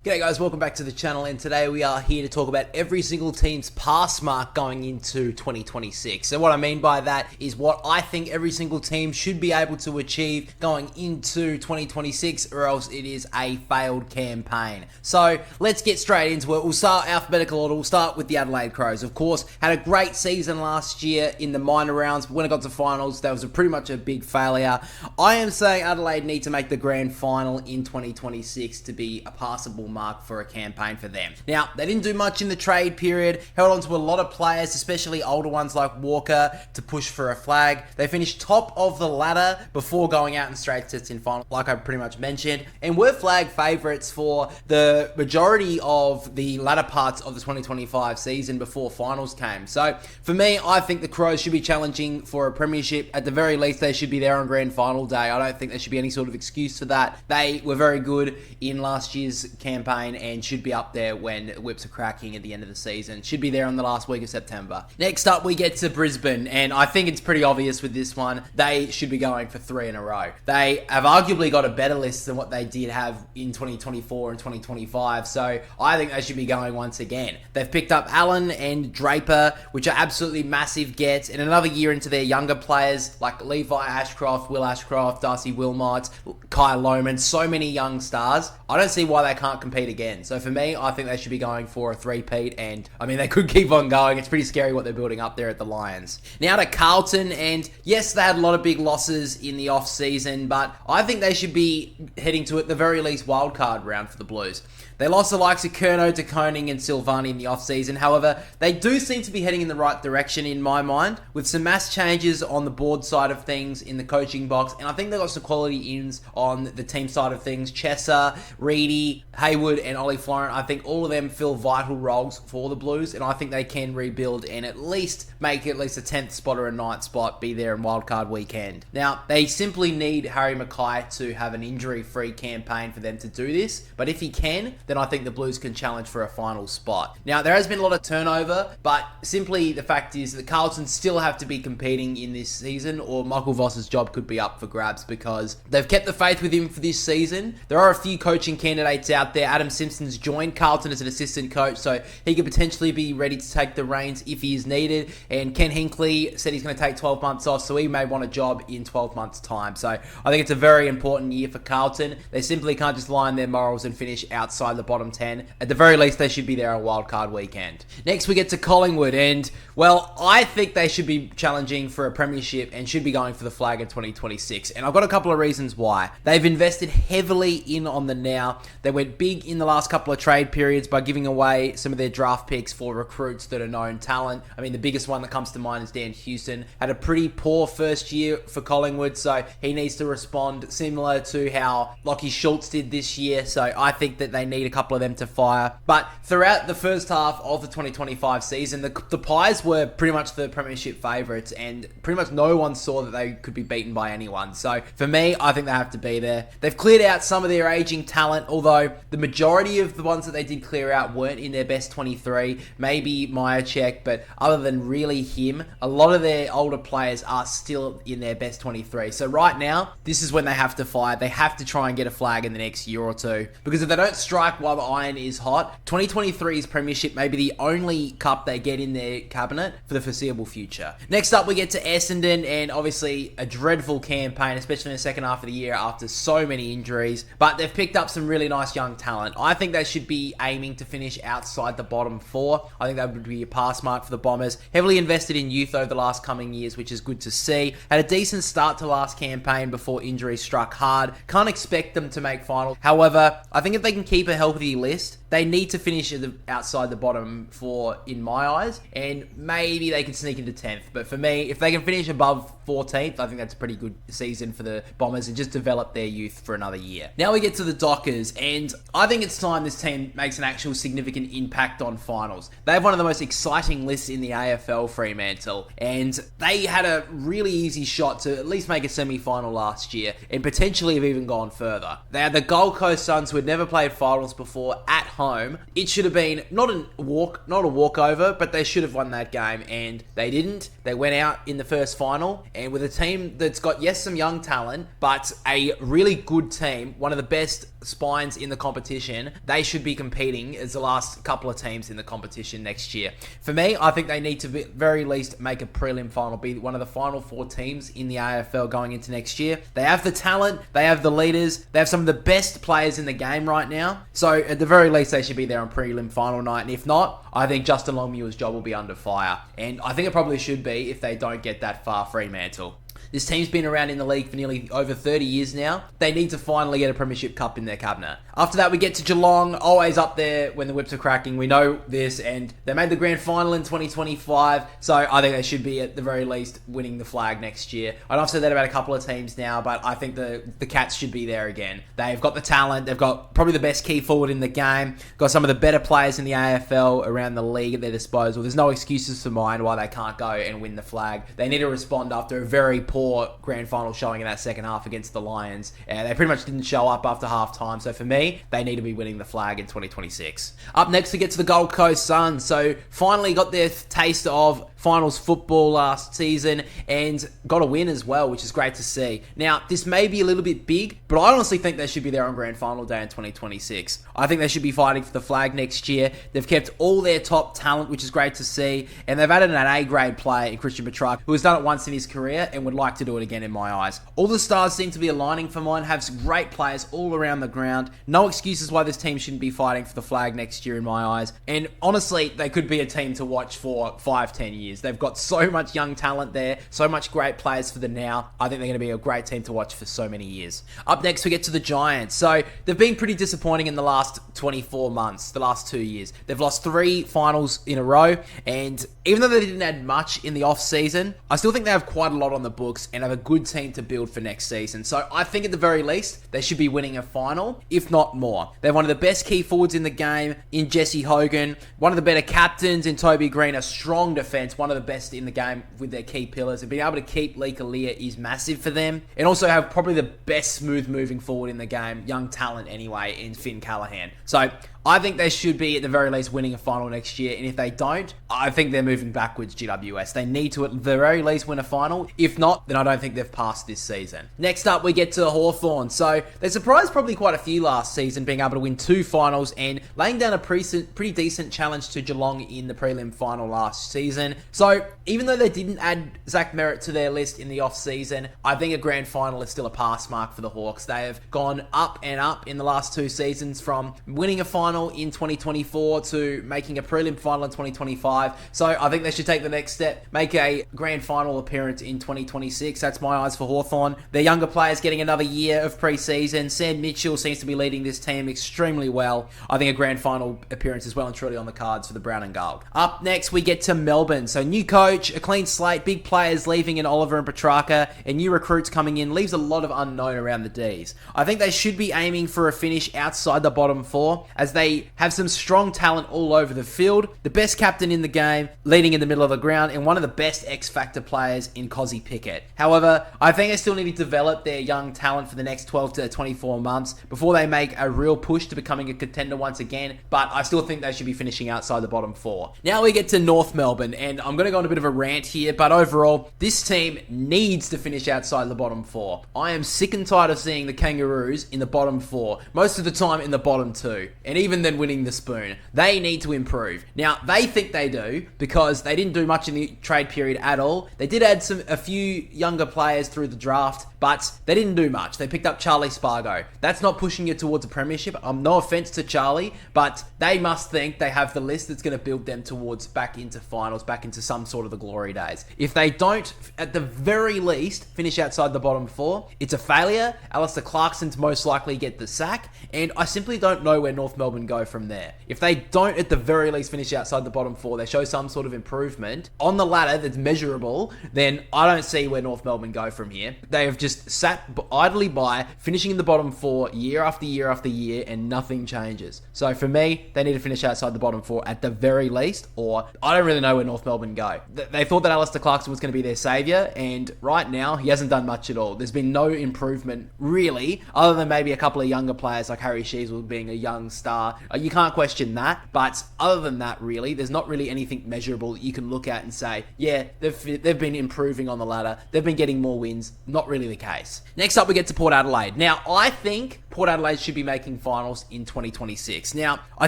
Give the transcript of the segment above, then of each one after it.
G'day guys, welcome back to the channel, and today we are here to talk about every single team's pass mark going into 2026. So what I mean by that is what I think every single team should be able to achieve going into 2026, or else it is a failed campaign. So let's get straight into it. We'll start alphabetical order. We'll start with the Adelaide Crows. Of course, had a great season last year in the minor rounds, but when it got to finals, that was pretty much a big failure. I am saying Adelaide need to make the grand final in 2026 to be a passable mark for a campaign for them. Now, they didn't do much in the trade period, held on to a lot of players, especially older ones like Walker, to push for a flag. They finished top of the ladder before going out in straight sets in final, like I pretty much mentioned, and were flag favourites for the majority of the latter parts of the 2025 season before finals came. So, for me, I think the Crows should be challenging for a premiership. At the very least, they should be there on grand final day. I don't think there should be any sort of excuse for that. They were very good in last year's campaign and should be up there when whips are cracking at the end of the season. Should be there on the last week of September. Next up, we get to Brisbane, and I think it's pretty obvious with this one. They should be going for 3 in a row. They have arguably got a better list than what they did have in 2024 and 2025, so I think they should be going once again. They've picked up Allen and Draper, which are absolutely massive gets, and another year into their younger players like Levi Ashcroft, Will Ashcroft, Darcy Wilmot, Kai Lohman, so many young stars. I don't see why they can't compete again. So for me, I think they should be going for a three-peat, and I mean, they could keep on going. It's pretty scary what they're building up there at the Lions. Now to Carlton, and yes, they had a lot of big losses in the off-season, but I think they should be heading to, at the very least, wildcard round for the Blues. They lost the likes of Curnow, De Koning, and Silvani in the off-season. However, they do seem to be heading in the right direction in my mind, with some mass changes on the board side of things in the coaching box, and I think they've got some quality ins on the team side of things. Chesser, Reedy, Haywood, and Ollie Florent, I think all of them fill vital roles for the Blues, and I think they can rebuild and at least make at least a 10th spot or a 9th spot, be there in wildcard weekend. Now, they simply need Harry Mackay to have an injury-free campaign for them to do this, but if he can, then I think the Blues can challenge for a final spot. Now, there has been a lot of turnover, but simply the fact is that Carlton still have to be competing in this season, or Michael Voss's job could be up for grabs, because they've kept the faith with him for this season. There are a few coaching candidates out there. Adam Simpson's joined Carlton as an assistant coach, so he could potentially be ready to take the reins if he is needed, and Ken Hinkley said he's going to take 12 months off, so he may want a job in 12 months' time. So I think it's a very important year for Carlton. They simply can't just lie on their morals and finish outside the bottom 10. At the very least, they should be there on wildcard weekend. Next, we get to Collingwood, and, well, I think they should be challenging for a premiership and should be going for the flag in 2026, and I've got a couple of reasons why. They've invested heavily in on the now. They went big in the last couple of trade periods by giving away some of their draft picks for recruits that are known talent. I mean, the biggest one that comes to mind is Dan Houston. Had a pretty poor first year for Collingwood, so he needs to respond similar to how Lachie Schultz did this year, so I think that they need a couple of them to fire. But throughout the first half of the 2025 season, the Pies were pretty much the premiership favourites, and pretty much no one saw that they could be beaten by anyone. So for me, I think they have to be there. They've cleared out some of their aging talent, although the majority of the ones that they did clear out weren't in their best 23. Maybe Myercheck, but other than really him, a lot of their older players are still in their best 23. So right now, this is when they have to fire. They have to try and get a flag in the next year or two, because if they don't strike while the iron is hot, 2023's premiership may be the only cup they get in their cabinet for the foreseeable future. Next up, we get to Essendon, and obviously a dreadful campaign, especially in the second half of the year after so many injuries, but they've picked up some really nice young talent. I think they should be aiming to finish outside the bottom 4. I think that would be a pass mark for the Bombers. Heavily invested in youth over the last coming years, which is good to see. Had a decent start to last campaign before injuries struck hard. Can't expect them to make finals. However, I think if they can keep a healthy list, they need to finish outside the bottom 4 in my eyes, and maybe they can sneak into 10th. But for me, if they can finish above 14th, I think that's a pretty good season for the Bombers and just develop their youth for another year. Now we get to the Dockers, and I think it's time this team makes an actual significant impact on finals. They have one of the most exciting lists in the AFL, Fremantle, and they had a really easy shot to at least make a semi-final last year and potentially have even gone further. They had the Gold Coast Suns, who had never played finals before, at home. It should have been not a walkover, but they should have won that game, and they didn't. They went out in the first final, and with a team that's got, yes, some young talent, but a really good team, one of the best spines in the competition, they should be competing as the last couple of teams in the competition next year. For me, I think they need to be, very least make a prelim final, be one of the final 4 teams in the AFL going into next year. They have the talent, they have the leaders, they have some of the best players in the game right now. So at the very least, they should be there on prelim final night. And if not, I think Justin Longmuir's job will be under fire. And I think it probably should be if they don't get that far, Fremantle. This team's been around in the league for nearly over 30 years now. They need to finally get a Premiership Cup in their cabinet. After that, we get to Geelong, always up there when the whips are cracking. We know this, and they made the grand final in 2025, so I think they should be, at the very least, winning the flag next year. I know I've said that about a couple of teams now, but I think the Cats should be there again. They've got the talent, they've got probably the best key forward in the game, got some of the better players in the AFL around the league at their disposal. There's no excuses for mine why they can't go and win the flag. They need to respond after a very poor grand final showing in that second half against the Lions, and they pretty much didn't show up after half time. So for me, they need to be winning the flag in 2026. Up next, we get to the Gold Coast Suns. So finally got their taste of finals football last season and got a win as well, which is great to see. Now, this may be a little bit big, but I honestly think they should be there on grand final day in 2026. I think they should be fighting for the flag next year. They've kept all their top talent, which is great to see, and they've added an A-grade player in Christian Petrarca, who has done it once in his career and would like to do it again in my eyes. All the stars seem to be aligning for mine, have great players all around the ground. No excuses why this team shouldn't be fighting for the flag next year in my eyes. And honestly, they could be a team to watch for 5-10 years. They've got so much young talent there, so much great players for the now. I think they're going to be a great team to watch for so many years. Up next, we get to the Giants. So they've been pretty disappointing in the last 24 months, the last 2 years. They've lost 3 finals in a row, and even though they didn't add much in the off-season, I still think they have quite a lot on the books and have a good team to build for next season. So I think at the very least, they should be winning a final, if not more. They're one of the best key forwards in the game in Jesse Hogan, one of the better captains in Toby Green, a strong defense, one of the best in the game with their key pillars, and being able to keep Lee Kalia is massive for them, and also have probably the best smooth moving forward in the game, young talent anyway, in Finn Callahan. So I think they should be at the very least winning a final next year, and if they don't, I think they're moving backwards, GWS. They need to at the very least win a final. If not, then I don't think they've passed this season. Next up, we get to Hawthorn. So they surprised probably quite a few last season, being able to win 2 finals and laying down a pretty decent challenge to Geelong in the prelim final last season. So even though they didn't add Zach Merritt to their list in the off-season, I think a grand final is still a pass mark for the Hawks. They have gone up and up in the last 2 seasons, from winning a final in 2024 to making a prelim final in 2025. So I think they should take the next step, make a grand final appearance in 2026. That's my eyes for Hawthorn. Their younger players getting another year of preseason. Sam Mitchell seems to be leading this team extremely well. I think a grand final appearance is well and truly on the cards for the Brown and Gold. Up next, we get to Melbourne. So new coach, a clean slate, big players leaving in Oliver and Petrarca, and new recruits coming in, leaves a lot of unknown around the Ds. I think they should be aiming for a finish outside the bottom 4, as they have some strong talent all over the field, the best captain in the game, leading in the middle of the ground, and one of the best X-Factor players in Cozzy Pickett. However, I think they still need to develop their young talent for the next 12 to 24 months before they make a real push to becoming a contender once again, but I still think they should be finishing outside the bottom 4. Now we get to North Melbourne, and I'm going to go on a bit of a rant here, but overall, this team needs to finish outside the bottom 4. I am sick and tired of seeing the Kangaroos in the bottom 4, most of the time in the bottom 2, and even then winning the spoon. They need to improve. Now, they think they do because they didn't do much in the trade period at all. They did add a few younger players through the draft, but they didn't do much. They picked up Charlie Spargo. That's not pushing you towards a premiership. No offense to Charlie, but they must think they have the list that's going to build them towards back into finals, back into some sort of the glory days. If they don't, at the very least, finish outside the bottom 4, it's a failure. Alistair Clarkson's most likely get the sack, and I simply don't know where North Melbourne go from there. If they don't at the very least finish outside the bottom 4, they show some sort of improvement on the ladder that's measurable, then I don't see where North Melbourne go from here. They have just sat idly by, finishing in the bottom 4 year after year after year, and nothing changes. So for me, they need to finish outside the bottom 4 at the very least, or I don't really know where North Melbourne go. They thought that Alistair Clarkson was going to be their saviour, and right now, he hasn't done much at all. There's been no improvement, really, other than maybe a couple of younger players like Harry Sheasel being a young star. You can't question that, but other than that, really, there's not really anything measurable that you can look at and say, yeah, they've been improving on the ladder, they've been getting more wins. Not really the case. Next up, we get to Port Adelaide. Now, I think Port Adelaide should be making finals in 2026. Now, I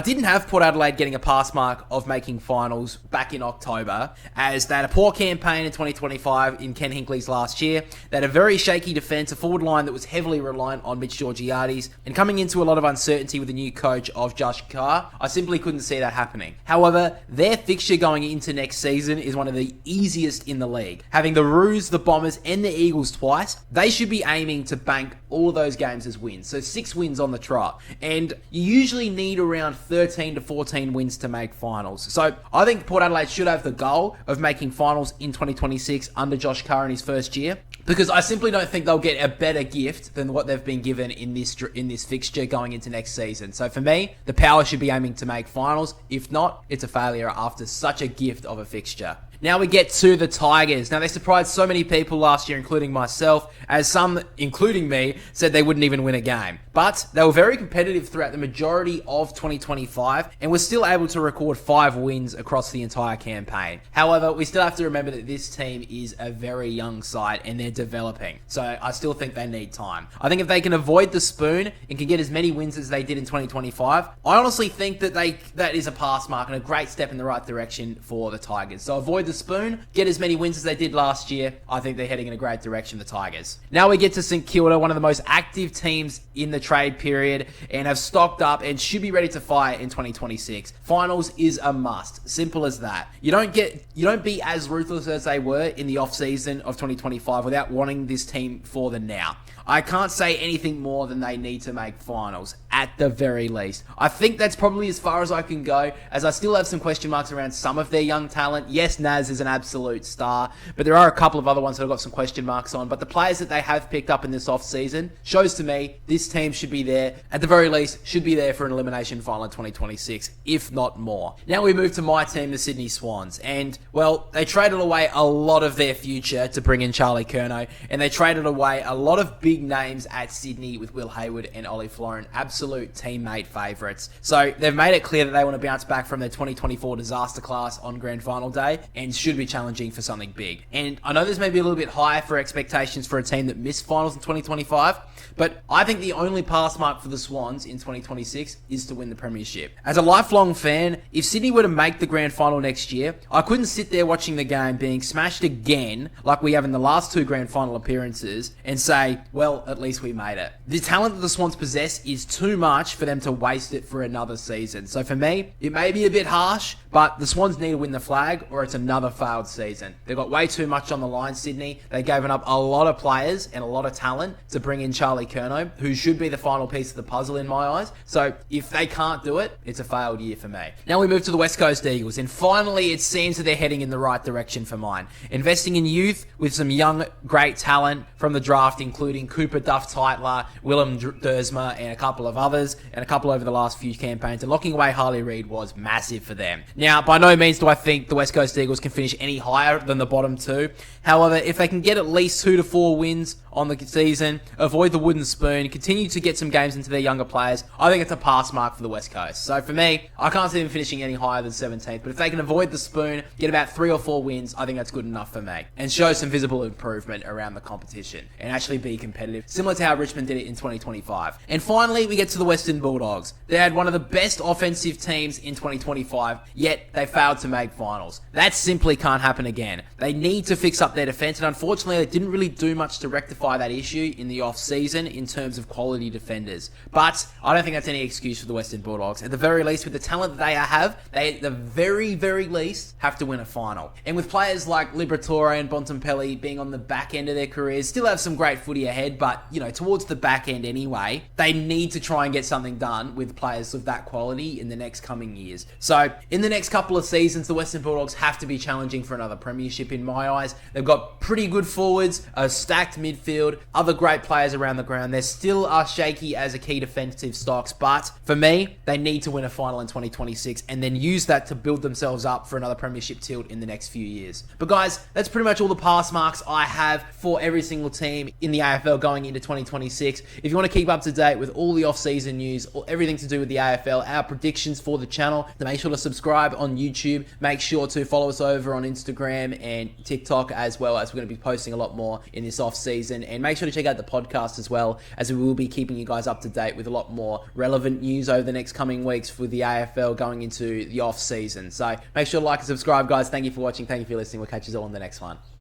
didn't have Port Adelaide getting a pass mark of making finals back in October, as they had a poor campaign in 2025 in Ken Hinkley's last year. They had a very shaky defence, a forward line that was heavily reliant on Mitch Georgiades, and coming into a lot of uncertainty with the new coach of Josh Carr, I simply couldn't see that happening. However, their fixture going into next season is one of the easiest in the league. Having the Roos, the Bombers, and the Eagles twice, they should be aiming to bank all of those games as wins. So 6 wins on the trot. And you usually need around 13 to 14 wins to make finals. So I think Port Adelaide should have the goal of making finals in 2026 under Josh Carr in his first year, because I simply don't think they'll get a better gift than what they've been given in this fixture going into next season. So for me, the Power should be aiming to make finals. If not, it's a failure after such a gift of a fixture. Now we get to the Tigers. Now, they surprised so many people last year, including myself, as some, including me, said they wouldn't even win a game. But they were very competitive throughout the majority of 2025 and were still able to record 5 wins across the entire campaign. However, we still have to remember that this team is a very young side and they're developing. So I still think they need time. I think if they can avoid the spoon and can get as many wins as they did in 2025, I honestly think that that is a pass mark and a great step in the right direction for the Tigers. So avoid the spoon, get as many wins as they did last year. I think they're heading in a great direction, the Tigers. Now we get to St Kilda, one of the most active teams in the trade period, and have stocked up and should be ready to fight in 2026. Finals is a must. Simple as that. You don't be as ruthless as they were in the off-season of 2025 without wanting this team for the now. I can't say anything more than they need to make finals, at the very least. I think that's probably as far as I can go, as I still have some question marks around some of their young talent. Yes, Naz is an absolute star, but there are a couple of other ones that I've got some question marks on. But the players that they have picked up in this off-season shows to me this team should be there, at the very least, should be there for an elimination final in 2026, if not more. Now we move to my team, the Sydney Swans, and, well, they traded away a lot of their future to bring in Charlie Curnow, and they traded away a lot of big names at Sydney with Will Hayward and Ollie Florin, absolute teammate favourites. So they've made it clear that they want to bounce back from their 2024 disaster class on grand final day and should be challenging for something big. And I know this may be a little bit high for expectations for a team that missed finals in 2025, but I think the only pass mark for the Swans in 2026 is to win the Premiership. As a lifelong fan, if Sydney were to make the grand final next year, I couldn't sit there watching the game being smashed again like we have in the last 2 grand final appearances and say, well, at least we made it. The talent that the Swans possess is too much for them to waste it for another season. So for me, it may be a bit harsh, but the Swans need to win the flag or it's another failed season. They've got way too much on the line, Sydney. They've given up a lot of players and a lot of talent to bring in Charlie Curnow, who should be the final piece of the puzzle in my eyes. So if they can't do it, it's a failed year for me. Now we move to the West Coast Eagles, and finally it seems that they're heading in the right direction for mine. Investing in youth with some young, great talent from the draft, including Cooper Duff Tytler, Willem Dersma, and a couple of others, and a couple over the last few campaigns. And locking away Harley Reid was massive for them. Now, by no means do I think the West Coast Eagles can finish any higher than the bottom 2. However, if they can get at least 2 to 4 wins on the season, avoid the wooden spoon, continue to get some games into their younger players, I think it's a pass mark for the West Coast. So for me, I can't see them finishing any higher than 17th, but if they can avoid the spoon, get about 3 or 4 wins, I think that's good enough for me, and show some visible improvement around the competition, and actually be competitive, similar to how Richmond did it in 2025. And finally, we get to the Western Bulldogs. They had one of the best offensive teams in 2025, yet they failed to make finals. That simply can't happen again. They need to fix up their defence, and unfortunately, they didn't really do much to rectify that issue in the off-season in terms of quality defenders. But I don't think that's any excuse for the Western Bulldogs. At the very least, with the talent that they have, they at the very, very least have to win a final. And with players like Liberatore and Bontempelli being on the back end of their careers, still have some great footy ahead, but, towards the back end anyway, they need to try and get something done with players of that quality in the next coming years. So, in the next couple of seasons, the Western Bulldogs have to be challenging for another premiership in my eyes. They've got pretty good forwards, a stacked midfield, other great players around the ground. They still are shaky as a key defensive stocks, but for me, they need to win a final in 2026 and then use that to build themselves up for another premiership tilt in the next few years. But guys, that's pretty much all the pass marks I have for every single team in the AFL going into 2026. If you want to keep up to date with all the off off-season news, or everything to do with the AFL, our predictions for the channel. So make sure to subscribe on YouTube. Make sure to follow us over on Instagram and TikTok as well, as we're going to be posting a lot more in this off-season. And make sure to check out the podcast as well, as we will be keeping you guys up to date with a lot more relevant news over the next coming weeks for the AFL going into the off-season. So make sure to like and subscribe, guys. Thank you for watching. Thank you for listening. We'll catch you all on the next one.